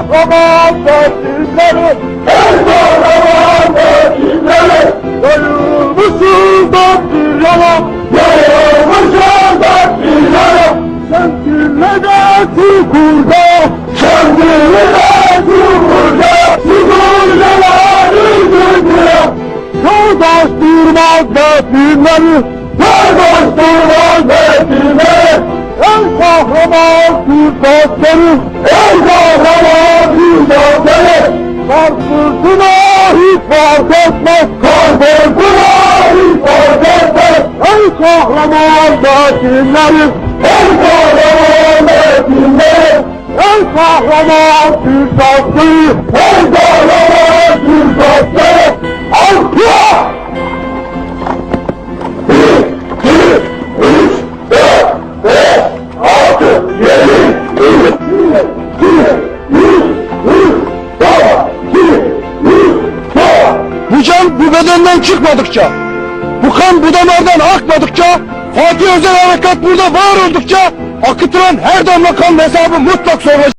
kahraman vekilleri, ey kahraman vekilleri, yayılmışız dört bir yana, yayılmışız dört bir yana. Şemdinle de çukurda, şemdinle de çukurda, çukurdaları çukurda. Yoldaş durmaz vekilleri, yoldaş durmaz vekilleri, ey kahraman Türk askeri, ey kahraman Türk askeri. Karşısına hiç fark etmez, karşısına hiç fark etmez. Ey kahraman vekilleri, ey kahraman vekilleri, ey kahraman Türk askeri, ey kahraman Türk askeri. Allah! 1, 2, 3, 4, 5, 6, 7, 8, 9, 10, 11, 12, 13, 14, 15, 16, 17, 18, 19, 20, 21, 22, 23, 24. Bu can bu bedenden çıkmadıkça, bu kan bu damardan akmadıkça, Fatih Özel Harekat burada var oldukça, akıtılan her damla kan hesabı mutlak sorulacak.